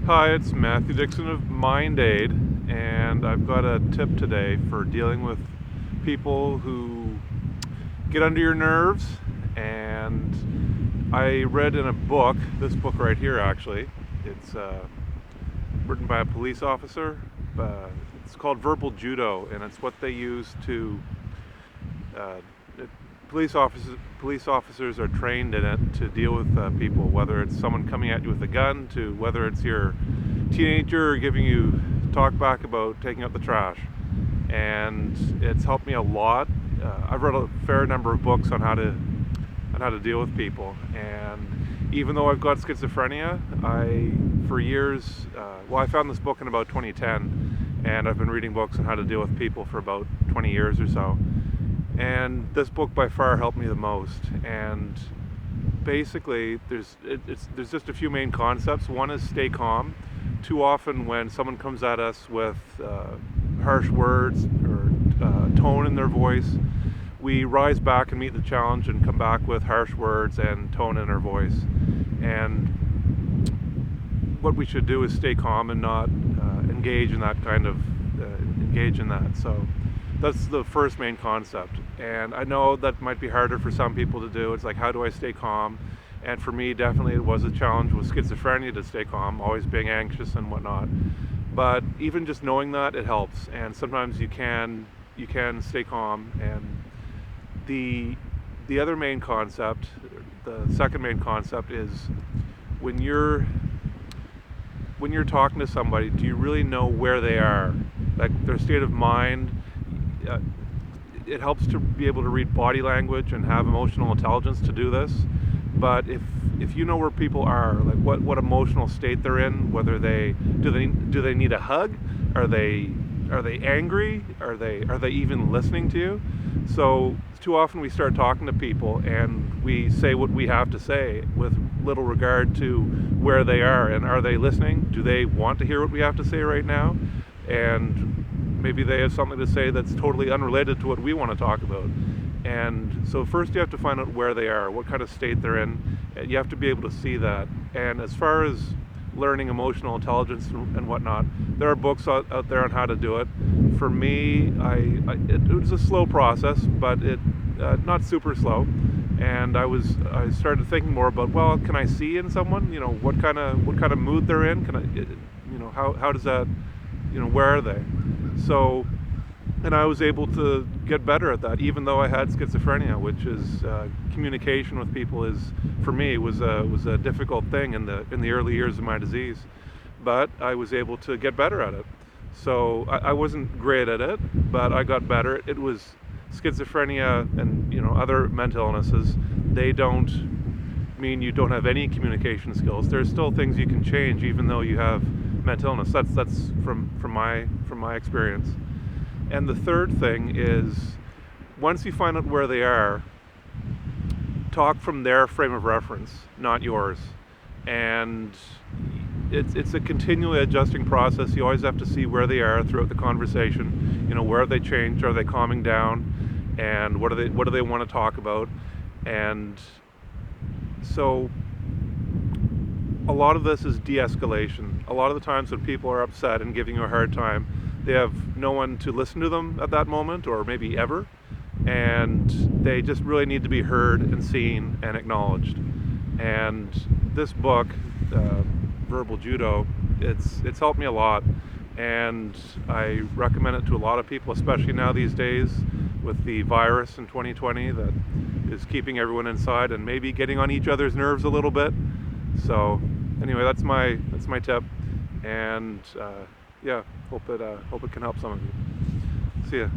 Hi, it's Matthew Dixon of Mind Aid, and I've got a tip today for dealing with people who get under your nerves. And I read in a book, this book right here actually, it's written by a police officer. It's called Verbal Judo, and it's what they use to uh, police officers are trained in it to deal with people, whether it's someone coming at you with a gun, to whether it's your teenager giving you talk back about taking out the trash. And it's helped me a lot. I've read a fair number of books on how to deal with people, and even though I've got schizophrenia, for years, I found this book in about 2010, and I've been reading books on how to deal with people for about 20 years or so. And this book by far helped me the most. And basically, there's just a few main concepts. One is stay calm. Too often, when someone comes at us with harsh words or tone in their voice, we rise back and meet the challenge and come back with harsh words and tone in our voice. And what we should do is stay calm and not engage in that. So that's the first main concept. And I know that might be harder for some people to do. It's like, how do I stay calm? And for me, definitely it was a challenge with schizophrenia to stay calm, always being anxious and whatnot. But even just knowing that, it helps. And sometimes you can stay calm. And the other main concept, the second main concept, is when you're talking to somebody, do you really know where they are, like their state of mind? It helps to be able to read body language and have emotional intelligence to do this. But if you know where people are, like what emotional state they're in, whether do they need a hug? Are they angry? Are they even listening to you? So too often we start talking to people and we say what we have to say with little regard to where they are, and are they listening? Do they want to hear what we have to say right now? And maybe they have something to say that's totally unrelated to what we want to talk about. And so first you have to find out where they are, what kind of state they're in. You have to be able to see that. And as far as learning emotional intelligence and whatnot, there are books out there on how to do it. For me, it was a slow process, but not super slow. And I started thinking more about, well, can I see in someone, what kind of mood they're in? Can I, how does that, where are they? So, and I was able to get better at that, even though I had schizophrenia, which is communication with people for me was a difficult thing in the early years of my disease. But I was able to get better at it. So I wasn't great at it, but I got better. It was schizophrenia and other mental illnesses. They don't mean you don't have any communication skills. There's still things you can change, even though you have mental illness. That's from my experience. And the third thing is, once you find out where they are, talk from their frame of reference, not yours. And it's a continually adjusting process. You always have to see where they are throughout the conversation. Where have they changed? Are they calming down? And what do they want to talk about? And so a lot of this is de-escalation. A lot of the times when people are upset and giving you a hard time, they have no one to listen to them at that moment, or maybe ever, and they just really need to be heard and seen and acknowledged. And this book, Verbal Judo, it's helped me a lot, and I recommend it to a lot of people, especially now these days with the virus in 2020 that is keeping everyone inside and maybe getting on each other's nerves a little bit. So anyway, that's my tip, and hope it can help some of you. See ya.